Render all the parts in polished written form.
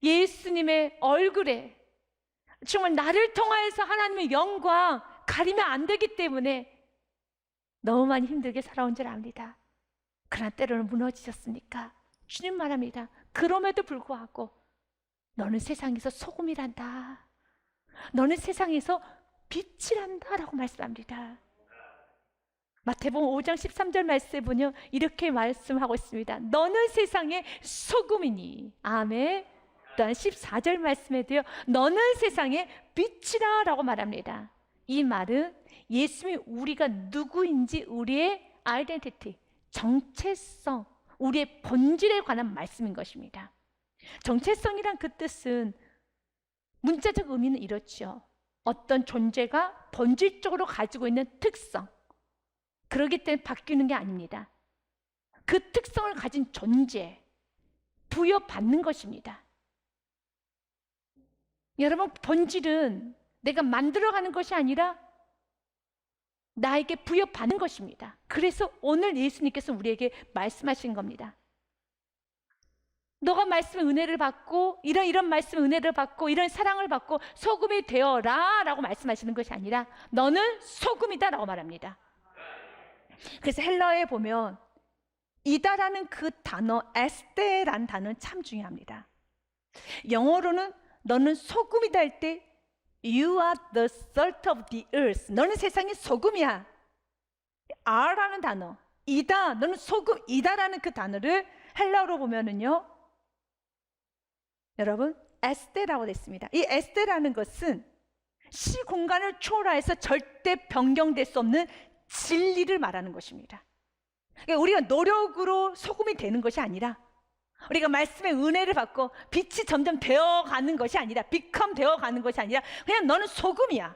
예수님의 얼굴에 정말 나를 통하여서 하나님의 영광 가리면 안 되기 때문에 너무 많이 힘들게 살아온 줄 압니다. 그러나 때로는 무너지셨습니까? 주님 말합니다. 그럼에도 불구하고 너는 세상에서 소금이란다. 너는 세상에서 빛이란다 라고 말씀합니다. 마태복음 5장 13절 말씀에 보면 이렇게 말씀하고 있습니다. 너는 세상의 소금이니. 아멘. 또한 14절 말씀에도요, 너는 세상의 빛이라 라고 말합니다. 이 말은 예수님이 우리가 누구인지 우리의 아이덴티티, 정체성, 우리의 본질에 관한 말씀인 것입니다. 정체성이란 그 뜻은 문자적 의미는 이렇죠. 어떤 존재가 본질적으로 가지고 있는 특성, 그렇기 때문에 바뀌는 게 아닙니다. 그 특성을 가진 존재, 부여받는 것입니다. 여러분, 본질은 내가 만들어가는 것이 아니라 나에게 부여받는 것입니다. 그래서 오늘 예수님께서 우리에게 말씀하신 겁니다. 너가 말씀의 은혜를 받고 이런 말씀의 은혜를 받고 이런 사랑을 받고 소금이 되어라 라고 말씀하시는 것이 아니라 너는 소금이다 라고 말합니다. 그래서 헬라어에 보면 이다라는 그 단어, 에스테라는 단어는 참 중요합니다. 영어로는 너는 소금이다 할 때 You are the salt of the earth. 너는 세상의 소금이야. R라는 단어, 이다, 너는 소금이다라는 그 단어를 헬라어로 보면은요, 여러분, 에스테라고 됐습니다. 이 에스테라는 것은 시공간을 초월해서 절대 변경될 수 없는 진리를 말하는 것입니다. 그러니까 우리가 노력으로 소금이 되는 것이 아니라 우리가 말씀의 은혜를 받고 빛이 점점 되어가는 것이 아니라 become 되어가는 것이 아니라 그냥 너는 소금이야.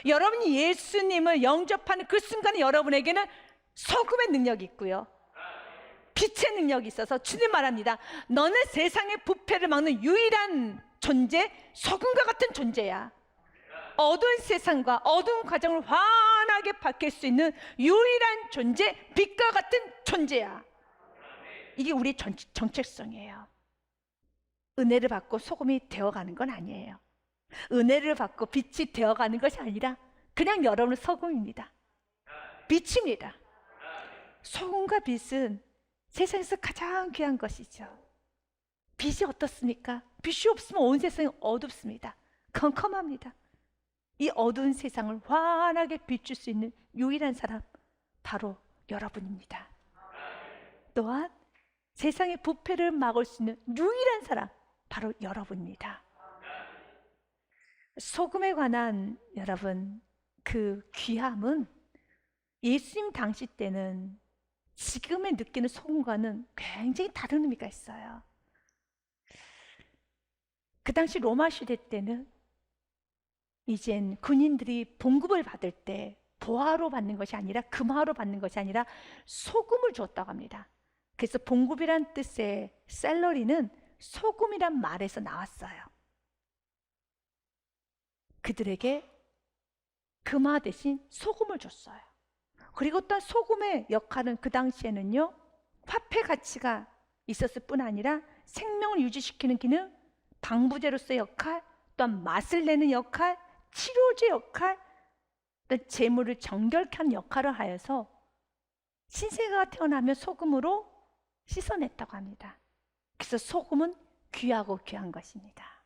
여러분이 예수님을 영접하는 그 순간에 여러분에게는 소금의 능력이 있고요, 빛의 능력이 있어서 주님 말합니다. 너는 세상의 부패를 막는 유일한 존재, 소금과 같은 존재야. 어두운 세상과 어두운 과정을 환하게 밝힐 수 있는 유일한 존재, 빛과 같은 존재야. 이게 우리 정체성이에요. 은혜를 받고 소금이 되어가는 건 아니에요. 은혜를 받고 빛이 되어가는 것이 아니라 그냥 여러분은 소금입니다. 빛입니다. 소금과 빛은 세상에서 가장 귀한 것이죠. 빛이 어떻습니까? 빛이 없으면 온 세상이 어둡습니다. 컴컴합니다. 이 어두운 세상을 환하게 비출 수 있는 유일한 사람, 바로 여러분입니다. 또한 세상의 부패를 막을 수 있는 유일한 사람, 바로 여러분입니다. 소금에 관한 여러분 그 귀함은 예수님 당시 때는 지금에 느끼는 소금과는 굉장히 다른 의미가 있어요. 그 당시 로마 시대 때는 이젠 군인들이 봉급을 받을 때 보화로 받는 것이 아니라 금화로 받는 것이 아니라 소금을 주었다고 합니다. 그래서 봉급이란 뜻의 셀러리는 소금이란 말에서 나왔어요. 그들에게 금화 대신 소금을 줬어요. 그리고 또 소금의 역할은 그 당시에는요, 화폐 가치가 있었을 뿐 아니라 생명을 유지시키는 기능, 방부제로서의 역할, 또한 맛을 내는 역할, 치료제 역할, 또 재물을 정결케 하는 역할을 하여서 신생아가 태어나면 소금으로 씻어냈다고 합니다. 그래서 소금은 귀하고 귀한 것입니다.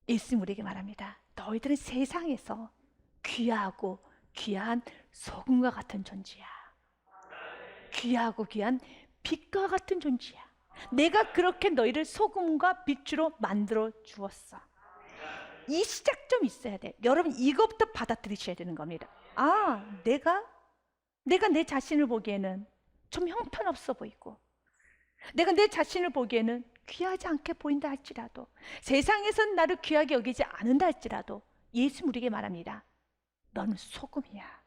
예수님 우리에게 말합니다. 너희들은 세상에서 귀하고 귀한 소금과 같은 존재야. 귀하고 귀한 빛과 같은 존재야. 내가 그렇게 너희를 소금과 빛으로 만들어 주었어. 이 시작점 있어야 돼. 여러분 이것부터 받아들이셔야 되는 겁니다. 아, 내가 내 자신을 보기에는 좀 형편없어 보이고, 내가 내 자신을 보기에는 귀하지 않게 보인다 할지라도, 세상에선 나를 귀하게 여기지 않는다 할지라도 예수님 우리에게 말합니다. 너는 소금이야.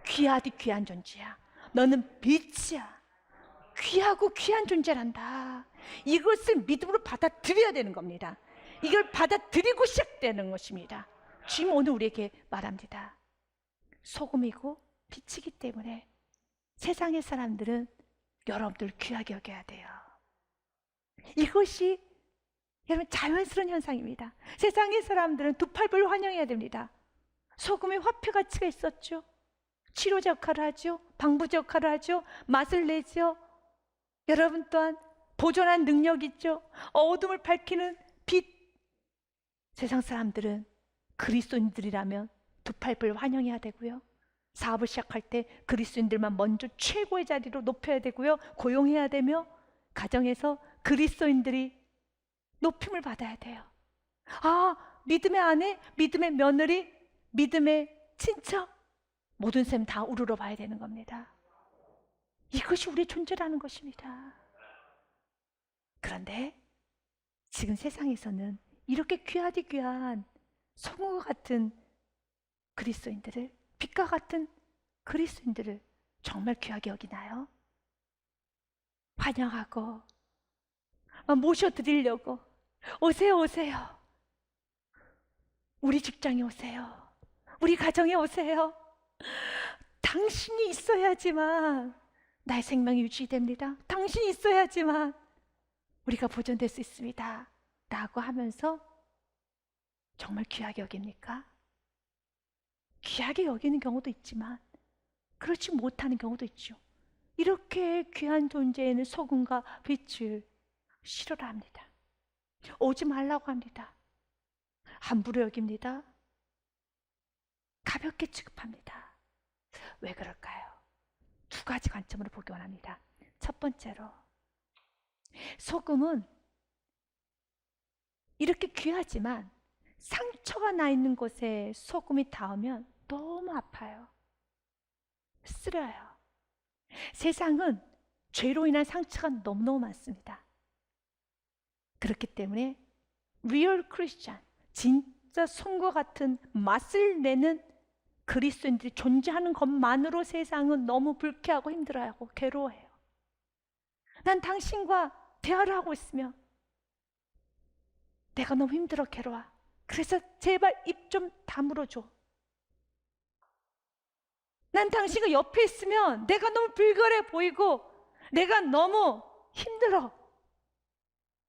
귀하디 귀한 존재야. 너는 빛이야. 귀하고 귀한 존재란다. 이것을 믿음으로 받아들여야 되는 겁니다. 이걸 받아들이고 시작되는 것입니다. 주님 오늘 우리에게 말합니다. 소금이고 빛이기 때문에 세상의 사람들은 여러분들 귀하게 여겨야 돼요. 이것이 여러분, 자연스러운 현상입니다. 세상의 사람들은 두 팔불 환영해야 됩니다. 소금이 화폐 가치가 있었죠. 치료제 역할을 하죠. 방부제 역할을 하죠. 맛을 내죠. 여러분 또한 보존한 능력이 있죠. 어둠을 밝히는 빛. 세상 사람들은 그리스도인들이라면 두 팔불 환영해야 되고요. 사업을 시작할 때 그리스도인들만 먼저 최고의 자리로 높여야 되고요. 고용해야 되며 가정에서 그리스도인들이 높임을 받아야 돼요. 믿음의 아내, 믿음의 며느리, 믿음의 친척, 모든 셈 다 우러러 봐야 되는 겁니다. 이것이 우리의 존재라는 것입니다. 그런데 지금 세상에서는 이렇게 귀하디 귀한 성우와 같은 그리스도인들을, 빛과 같은 그리스도인들을 정말 귀하게 여기나요? 환영하고 모셔드리려고 오세요, 오세요. 우리 직장에 오세요. 우리 가정에 오세요. 당신이 있어야지만 나의 생명이 유지됩니다. 당신이 있어야지만 우리가 보존될 수 있습니다. 라고 하면서 정말 귀하게 여깁니까? 귀하게 여기는 경우도 있지만 그렇지 못하는 경우도 있죠. 이렇게 귀한 존재에는 소금과 빛을 싫어라 합니다. 오지 말라고 합니다. 함부로 여깁니다. 가볍게 취급합니다. 왜 그럴까요? 두 가지 관점으로 보기 원합니다. 첫 번째로, 소금은 이렇게 귀하지만 상처가 나 있는 곳에 소금이 닿으면 너무 아파요. 쓰려요. 세상은 죄로 인한 상처가 너무너무 많습니다. 그렇기 때문에 real Christian, 진짜 손과 같은 맛을 내는 그리스도인들이 존재하는 것만으로 세상은 너무 불쾌하고 힘들어하고 괴로워해요. 난 당신과 대화를 하고 있으면 내가 너무 힘들어, 괴로워. 그래서 제발 입 좀 다물어줘. 난 당신과 옆에 있으면 내가 너무 불결해 보이고 내가 너무 힘들어.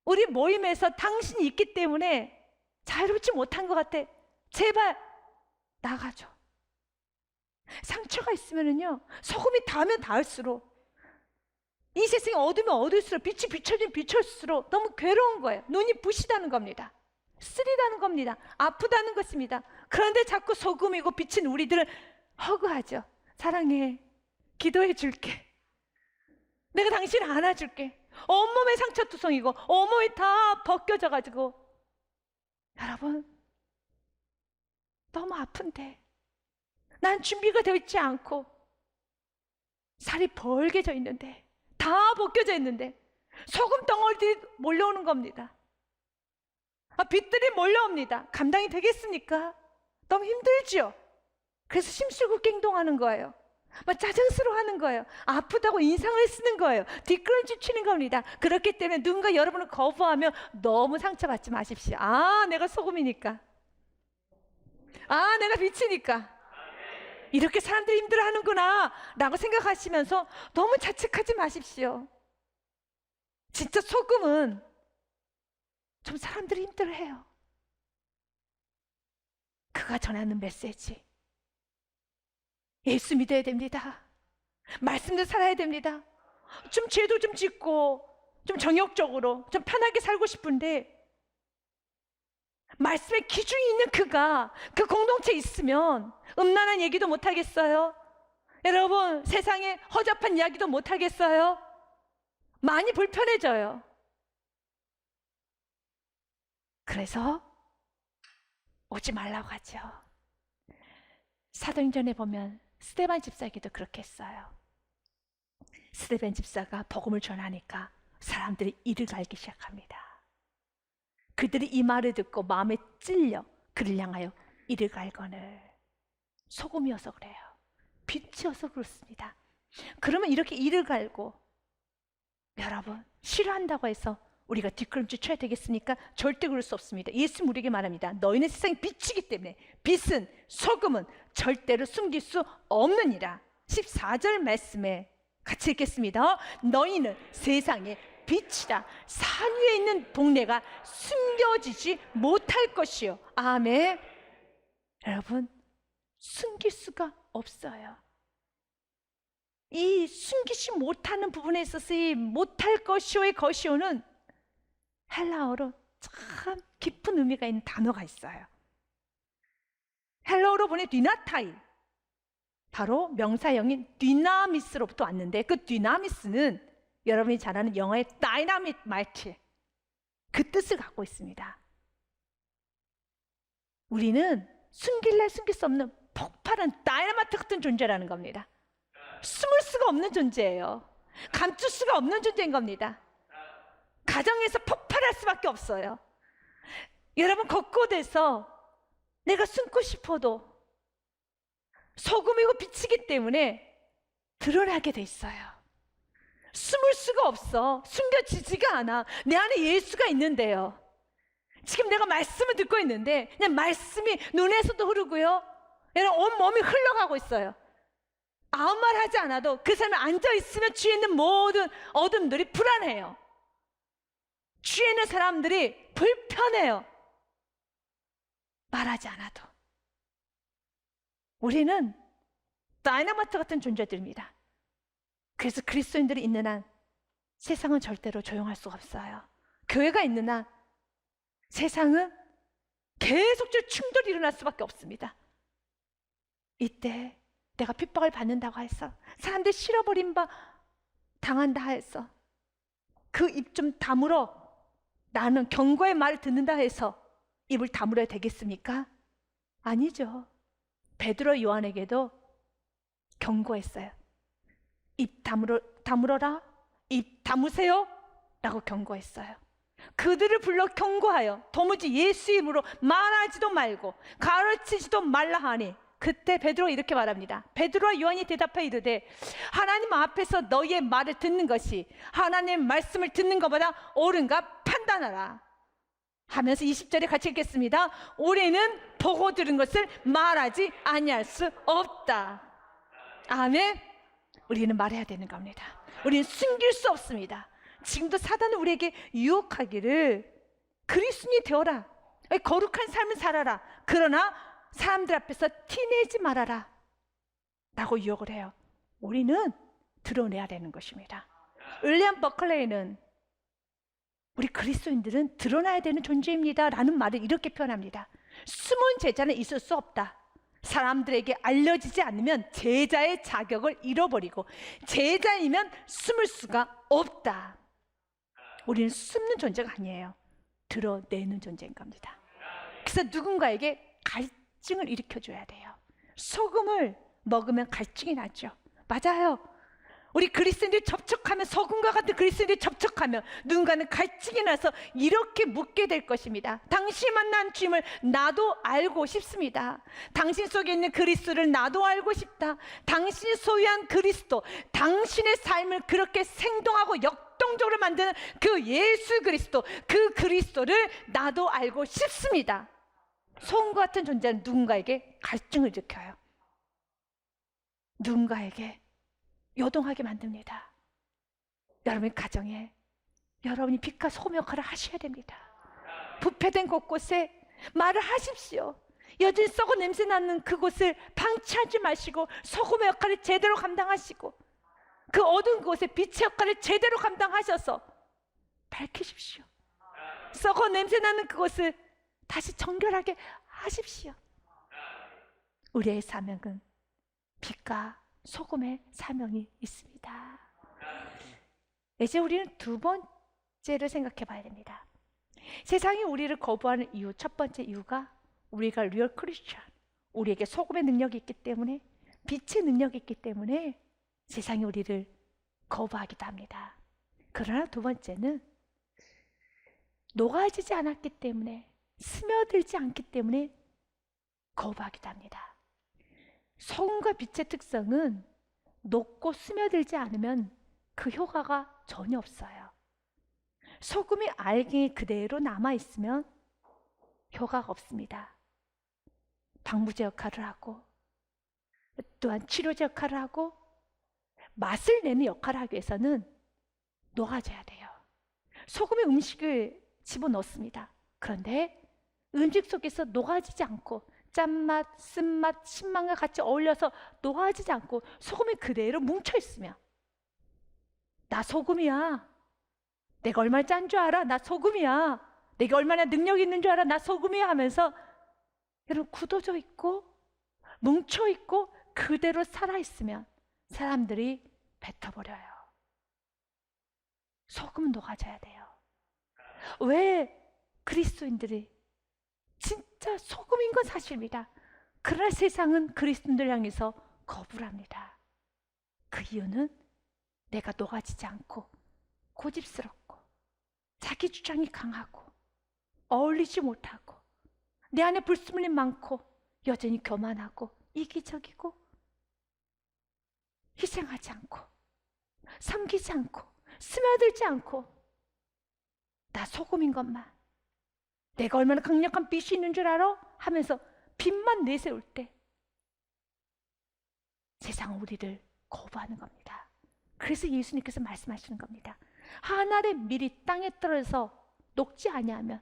우리 모임에서 당신이 있기 때문에 자유롭지 못한 것 같아. 제발 나가줘. 상처가 있으면은요, 소금이 닿으면 닿을수록, 이 세상이 어두우면 어두울수록, 빛이 비춰지면 비춰질수록 너무 괴로운 거예요. 눈이 부시다는 겁니다. 쓰리다는 겁니다. 아프다는 것입니다. 그런데 자꾸 소금이고 빛인 우리들은 허구하죠. 사랑해. 기도해 줄게. 내가 당신을 안아줄게. 온몸에 상처투성이고 온몸이 다 벗겨져가지고, 여러분, 너무 아픈데 난 준비가 되어 있지 않고 살이 벌게져 있는데, 다 벗겨져 있는데 소금 덩어리들이 몰려오는 겁니다. 빛들이 몰려옵니다. 감당이 되겠습니까? 너무 힘들죠? 그래서 심술궂게 행동하는 거예요. 짜증스러워하는 거예요. 아프다고 인상을 쓰는 거예요. 뒷걸음질 치는 겁니다. 그렇기 때문에 누군가 여러분을 거부하면 너무 상처받지 마십시오. 내가 소금이니까, 내가 빛이니까 이렇게 사람들이 힘들어하는구나 라고 생각하시면서 너무 자책하지 마십시오. 진짜 소금은 좀 사람들이 힘들어해요. 그가 전하는 메시지, 예수 믿어야 됩니다. 말씀대로 살아야 됩니다. 좀 죄도 좀 짓고 좀 정욕적으로 좀 편하게 살고 싶은데, 말씀의 기준이 있는 그가 그 공동체에 있으면 음란한 얘기도 못하겠어요? 여러분, 세상에 허접한 이야기도 못하겠어요? 많이 불편해져요. 그래서 오지 말라고 하죠. 사도행전에 보면 스데반 집사에게도 그렇게 했어요. 스데반 집사가 복음을 전하니까 사람들이 이를 갈기 시작합니다. 그들이 이 말을 듣고 마음에 찔려 그를 향하여 이를 갈거늘. 소금이어서 그래요. 빛이어서 그렇습니다. 그러면 이렇게 이를 갈고, 여러분, 싫어한다고 해서 우리가 뒷걸음질 쳐야 되겠습니까? 절대 그럴 수 없습니다. 예수님 우리에게 말합니다. 너희는 세상의 빛이기 때문에 빛은, 소금은 절대로 숨길 수 없느니라. 14절 말씀에 같이 읽겠습니다. 너희는 세상의 빛이라. 산 위에 있는 동네가 숨겨지지 못할 것이요. 아멘. 여러분, 숨길 수가 없어요. 이 숨기지 못하는 부분에 있어서 이 못할 것이요의 것이요는 헬라어로 참 깊은 의미가 있는 단어가 있어요. 헬라어로 보니 디나타이, 바로 명사형인 디나미스로부터 왔는데, 그 디나미스는 여러분이 잘 아는 영어의 다이나미트, 그 뜻을 갖고 있습니다. 우리는 숨길래 숨길 수 없는 폭발한 다이나마이트 같은 존재라는 겁니다. 숨을 수가 없는 존재예요. 감출 수가 없는 존재인 겁니다. 가정에서 폭발할 수밖에 없어요. 여러분, 곳곳에서 내가 숨고 싶어도 소금이고 빛이기 때문에 드러나게 돼 있어요. 숨을 수가 없어. 숨겨지지가 않아. 내 안에 예수가 있는데요. 지금 내가 말씀을 듣고 있는데 그냥 말씀이 눈에서도 흐르고요, 여러분 온몸이 흘러가고 있어요. 아무 말 하지 않아도 그 사람이 앉아있으면 주위에 있는 모든 어둠들이 불안해요. 주위에 있는 사람들이 불편해요. 말하지 않아도. 우리는 다이너마이트 같은 존재들입니다. 그래서 그리스도인들이 있는 한 세상은 절대로 조용할 수가 없어요. 교회가 있는 한 세상은 계속적으로 충돌이 일어날 수밖에 없습니다. 이때 내가 핍박을 받는다고 해서, 사람들 실어버린 바 당한다 해서 그 입 좀 다물어, 나는 경고의 말을 듣는다 해서 입을 다물어야 되겠습니까? 아니죠. 베드로 요한에게도 경고했어요. 입 다물어라, 입 다무세요 라고 경고했어요. 그들을 불러 경고하여 도무지 예수 이름으로 말하지도 말고 가르치지도 말라 하니, 그때 베드로가 이렇게 말합니다. 베드로와 요한이 대답하여 이르되, 하나님 앞에서 너희의 말을 듣는 것이 하나님의 말씀을 듣는 것보다 옳은가 판단하라 하면서 20절에 같이 읽겠습니다. 우리는 보고 들은 것을 말하지 아니할 수 없다. 아멘. 우리는 말해야 되는 겁니다. 우리는 숨길 수 없습니다. 지금도 사단은 우리에게 유혹하기를, 그리스도인이 되어라, 거룩한 삶을 살아라, 그러나 사람들 앞에서 티내지 말아라 라고 유혹을 해요. 우리는 드러내야 되는 것입니다. 윌리엄 버클레이는 우리 그리스도인들은 드러나야 되는 존재입니다 라는 말을 이렇게 표현합니다. 숨은 제자는 있을 수 없다. 사람들에게 알려지지 않으면 제자의 자격을 잃어버리고 제자이면 숨을 수가 없다. 우리는 숨는 존재가 아니에요. 드러내는 존재인 겁니다. 그래서 누군가에게 갈증을 일으켜줘야 돼요. 소금을 먹으면 갈증이 나죠. 맞아요. 우리 그리스도인들이 접촉하면, 소금과 같은 그리스도인들이 접촉하면 누군가는 갈증이 나서 이렇게 묻게 될 것입니다. 당신이 만난 주님을 나도 알고 싶습니다. 당신 속에 있는 그리스도를 나도 알고 싶다. 당신이 소유한 그리스도, 당신의 삶을 그렇게 생동하고 역동적으로 만드는 그 예수 그리스도, 그 그리스도를 나도 알고 싶습니다. 소금과 같은 존재는 누군가에게 갈증을 일으켜요. 누군가에게 요동하게 만듭니다. 여러분의 가정에 여러분이 빛과 소금 역할을 하셔야 됩니다. 부패된 곳곳에 말을 하십시오. 여전히 썩어 냄새 나는 그곳을 방치하지 마시고 소금의 역할을 제대로 감당하시고, 그 어두운 곳에 빛의 역할을 제대로 감당하셔서 밝히십시오. 썩어 냄새 나는 그곳을 다시 정결하게 하십시오. 우리의 사명은 빛과 소금의 사명이 있습니다. 이제 우리는 두 번째를 생각해 봐야 됩니다. 세상이 우리를 거부하는 이유, 첫 번째 이유가 우리가 리얼 크리스천, 우리에게 소금의 능력이 있기 때문에, 빛의 능력이 있기 때문에 세상이 우리를 거부하기도 합니다. 그러나 두 번째는 녹아지지 않았기 때문에, 스며들지 않기 때문에 거부하기도 합니다. 소금과 빛의 특성은 녹고 스며들지 않으면 그 효과가 전혀 없어요. 소금이 알갱이 그대로 남아있으면 효과가 없습니다. 방부제 역할을 하고, 또한 치료제 역할을 하고, 맛을 내는 역할을 하기 위해서는 녹아져야 돼요. 소금이 음식을 집어넣습니다. 그런데 음식 속에서 녹아지지 않고 짠맛, 쓴맛, 신맛과 같이 어울려서 녹아지지 않고 소금이 그대로 뭉쳐있으면 나 소금이야. 내가 얼마나 짠 줄 알아? 나 소금이야. 내가 얼마나 능력 있는 줄 알아? 나 소금이야 하면서 여러분 굳어져 있고 뭉쳐있고 그대로 살아있으면 사람들이 뱉어버려요. 소금은 녹아져야 돼요. 왜 그리스도인들이 진짜 소금인 건 사실입니다. 그러나 세상은 그리스도인들 향해서 거부를 합니다. 그 이유는 내가 녹아지지 않고 고집스럽고 자기 주장이 강하고 어울리지 못하고 내 안에 불순물이 많고 여전히 교만하고 이기적이고 희생하지 않고 섬기지 않고 스며들지 않고 나 소금인 것만, 내가 얼마나 강력한 빛이 있는 줄 알아? 하면서 빛만 내세울 때 세상은 우리를 거부하는 겁니다. 그래서 예수님께서 말씀하시는 겁니다. 한 알의 밀이 땅에 떨어져서 녹지 아니하면,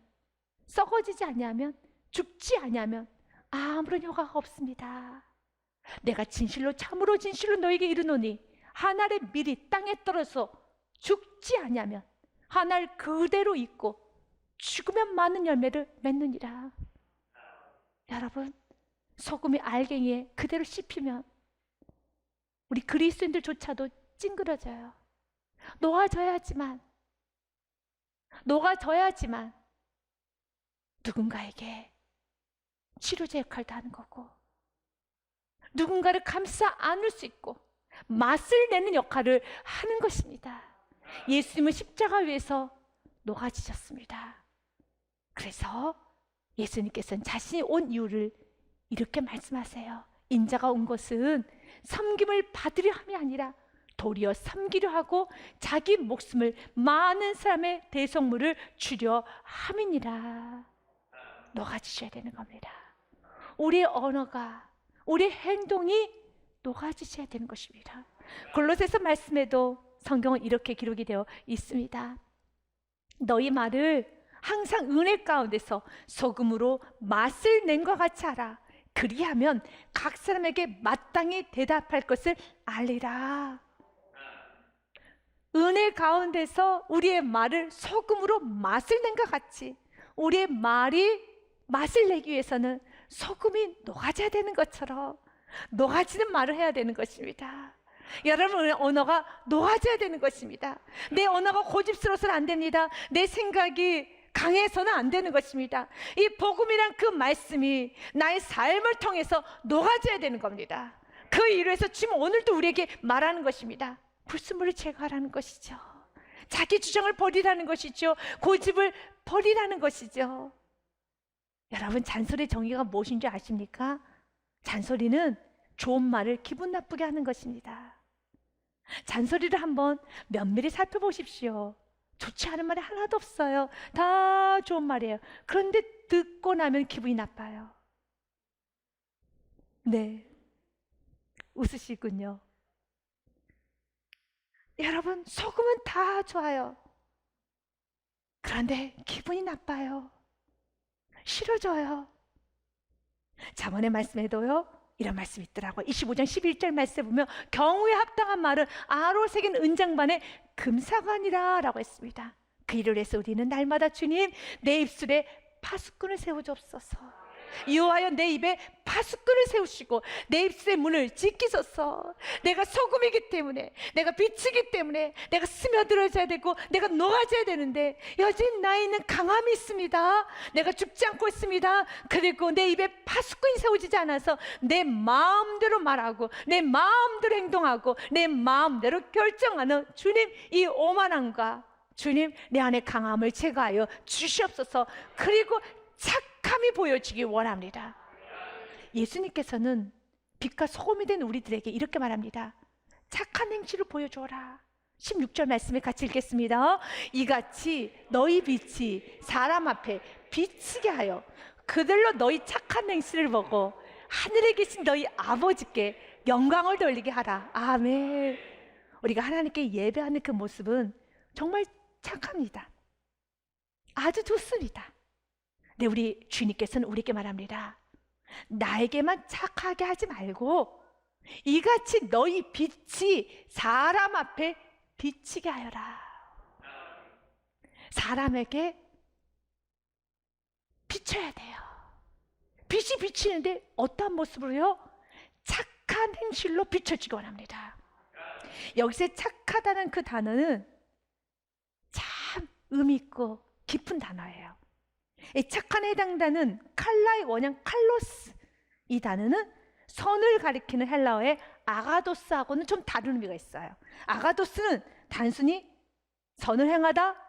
썩어지지 아니하면, 죽지 아니하면 아무런 효과가 없습니다. 내가 진실로 참으로 진실로 너에게 이르노니 한 알의 밀이 땅에 떨어져 죽지 아니하면 한 알 그대로 있고 죽으면 많은 열매를 맺느니라. 여러분, 소금이 알갱이에 그대로 씹히면 우리 그리스도인들조차도 찡그러져요. 녹아져야지만 누군가에게 치료제 역할도 하는 거고 누군가를 감싸 안을 수 있고 맛을 내는 역할을 하는 것입니다. 예수님은 십자가 위에서 녹아지셨습니다. 그래서 예수님께서는 자신이 온 이유를 이렇게 말씀하세요. 인자가 온 것은 섬김을 받으려 함이 아니라 도리어 섬기려 하고 자기 목숨을 많은 사람의 대속물을 주려 함이니라. 녹아지셔야 되는 겁니다. 우리의 언어가, 우리의 행동이 녹아지셔야 되는 것입니다. 골로새서 말씀에도 성경은 이렇게 기록이 되어 있습니다. 너희 말을 항상 은혜 가운데서 소금으로 맛을 낸 것 같이 하라. 그리하면 각 사람에게 마땅히 대답할 것을 알리라. 은혜 가운데서 우리의 말을 소금으로 맛을 낸 것 같이 우리의 말이 맛을 내기 위해서는 소금이 녹아져야 되는 것처럼 녹아지는 말을 해야 되는 것입니다. 여러분의 언어가 녹아져야 되는 것입니다. 내 언어가 고집스러워서는 안 됩니다. 내 생각이 강해서는 안 되는 것입니다. 이 복음이란 그 말씀이 나의 삶을 통해서 녹아져야 되는 겁니다. 그 이유에서 주님 오늘도 우리에게 말하는 것입니다. 불순물을 제거하라는 것이죠. 자기 주장을 버리라는 것이죠. 고집을 버리라는 것이죠. 여러분, 잔소리의 정의가 무엇인지 아십니까? 잔소리는 좋은 말을 기분 나쁘게 하는 것입니다. 잔소리를 한번 면밀히 살펴보십시오. 좋지 않은 말이 하나도 없어요. 다 좋은 말이에요. 그런데 듣고 나면 기분이 나빠요. 네, 웃으시군요. 여러분, 소금은 다 좋아요. 그런데 기분이 나빠요. 싫어져요. 잠언의 말씀에도요 이런 말씀이 있더라고요. 25장 11절 말씀에 보면 경우에 합당한 말은 아로 새긴 은장반의 금사관이라 라고 했습니다. 그 일을 해서 우리는 날마다 주님 내 입술에 파수꾼을 세워주옵소서. 여호와여 내 입에 파수꾼을 세우시고 내 입술의 문을 지키소서. 내가 소금이기 때문에, 내가 빛이기 때문에 내가 스며들어져야 되고 내가 녹아져야 되는데 여전히 나에는 강함이 있습니다. 내가 죽지 않고 있습니다. 그리고 내 입에 파수꾼이 세워지지 않아서 내 마음대로 말하고 내 마음대로 행동하고 내 마음대로 결정하는 주님 이 오만함과 주님 내 안에 강함을 제거하여 주시옵소서. 그리고 착함이 보여지기 원합니다. 예수님께서는 빛과 소금이 된 우리들에게 이렇게 말합니다. 착한 행실을 보여줘라. 16절 말씀을 같이 읽겠습니다. 이같이 너희 빛이 사람 앞에 비치게 하여 그들로 너희 착한 행실을 보고 하늘에 계신 너희 아버지께 영광을 돌리게 하라. 아멘. 우리가 하나님께 예배하는 그 모습은 정말 착합니다. 아주 좋습니다. 근데 우리 주님께서는 우리에게 말합니다. 나에게만 착하게 하지 말고 이같이 너희 빛이 사람 앞에 비치게 하여라. 사람에게 비춰야 돼요. 빛이 비치는데 어떠한 모습으로요? 착한 행실로 비춰지기 원합니다. 여기서 착하다는 그 단어는 참 의미 있고 깊은 단어예요. 이 착한에 해당되는 칼라의 원형 칼로스, 이 단어는 선을 가리키는 헬라어의 아가도스하고는 좀 다른 의미가 있어요. 아가도스는 단순히 선을 행하다,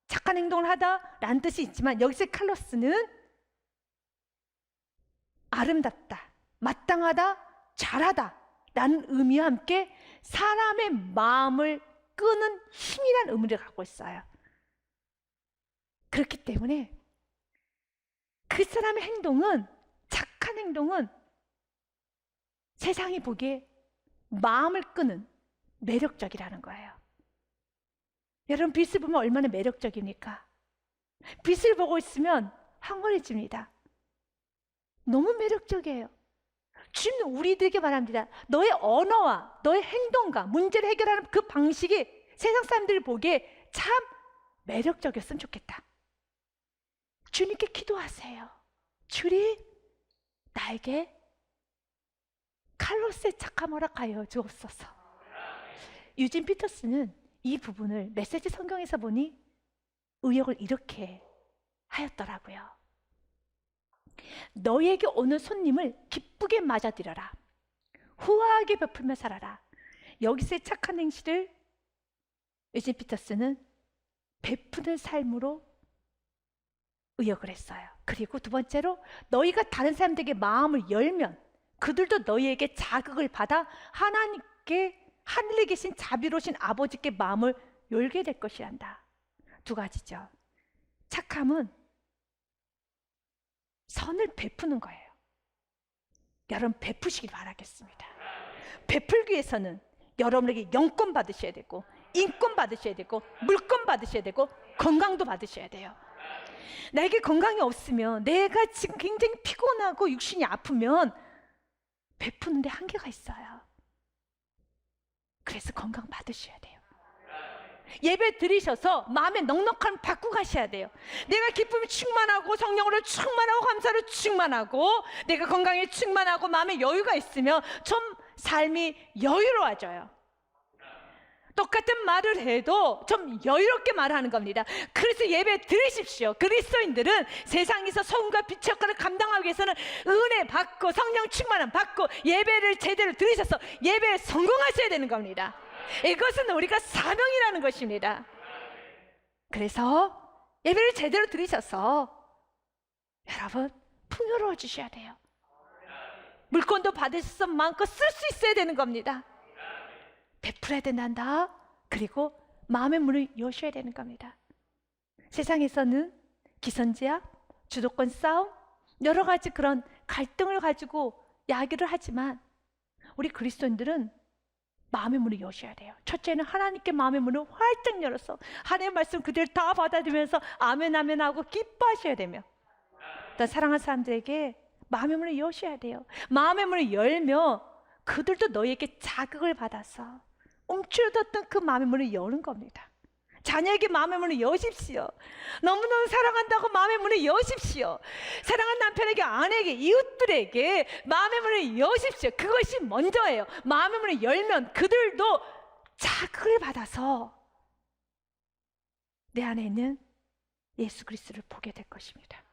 착한 행동을 하다 라는 뜻이 있지만 여기서 칼로스는 아름답다, 마땅하다, 잘하다 라는 의미와 함께 사람의 마음을 끄는 힘이라는 의미를 갖고 있어요. 그렇기 때문에 그 사람의 행동은, 착한 행동은 세상이 보기에 마음을 끄는 매력적이라는 거예요. 여러분, 빛을 보면 얼마나 매력적입니까? 빛을 보고 있으면 황홀해집니다. 너무 매력적이에요. 주님은 우리들에게 말합니다. 너의 언어와 너의 행동과 문제를 해결하는 그 방식이 세상 사람들이 보기에 참 매력적이었으면 좋겠다. 주님께 기도하세요. 주님, 나에게 칼로스의 착함 허락하여 주옵소서. 유진 피터스는 이 부분을 메시지 성경에서 보니 의역을 이렇게 하였더라고요. 너희에게 오는 손님을 기쁘게 맞아들여라. 후하게 베풀며 살아라. 여기서의 착한 행실을 유진 피터스는 베푸는 삶으로 의역을 했어요. 그리고 두 번째로, 너희가 다른 사람들에게 마음을 열면 그들도 너희에게 자극을 받아 하늘에 계신 자비로우신 아버지께 마음을 열게 될 것이란다. 두 가지죠. 착함은 선을 베푸는 거예요. 여러분, 베푸시길 바라겠습니다. 베풀기 위해서는 여러분에게 영권 받으셔야 되고, 인권 받으셔야 되고, 물권 받으셔야 되고, 건강도 받으셔야 돼요. 나에게 건강이 없으면, 내가 지금 굉장히 피곤하고 육신이 아프면 베푸는데 한계가 있어요. 그래서 건강 받으셔야 돼요. 예배 드리셔서 마음에 넉넉함 받고 가셔야 돼요. 내가 기쁨이 충만하고 성령으로 충만하고 감사로 충만하고 내가 건강에 충만하고 마음에 여유가 있으면 좀 삶이 여유로워져요. 똑같은 말을 해도 좀 여유롭게 말하는 겁니다. 그래서 예배 드리십시오. 그리스도인들은 세상에서 소금과 빛의 역할을 감당하기 위해서는 은혜 받고 성령 충만함 받고 예배를 제대로 드리셔서 예배에 성공하셔야 되는 겁니다. 이것은 우리가 사명이라는 것입니다. 그래서 예배를 제대로 드리셔서 여러분 풍요로워 주셔야 돼요. 물건도 받으셔서 마음껏 쓸 수 있어야 되는 겁니다. 베풀어야 된단다. 그리고 마음의 문을 여셔야 되는 겁니다. 세상에서는 기선제압, 주도권 싸움, 여러 가지 그런 갈등을 가지고 야기를 하지만 우리 그리스도인들은 마음의 문을 여셔야 돼요. 첫째는 하나님께 마음의 문을 활짝 열어서 하나님의 말씀 그대로 다 받아들이면서 아멘 아멘 하고 기뻐하셔야 되며, 또 사랑하는 사람들에게 마음의 문을 여셔야 돼요. 마음의 문을 열며 그들도 너희에게 자극을 받아서 움츠러졌던 그 마음의 문을 여는 겁니다. 자녀에게 마음의 문을 여십시오. 너무너무 사랑한다고 마음의 문을 여십시오. 사랑하는 남편에게, 아내에게, 이웃들에게 마음의 문을 여십시오. 그것이 먼저예요. 마음의 문을 열면 그들도 자극을 받아서 내 안에 있는 예수 그리스도를 보게 될 것입니다.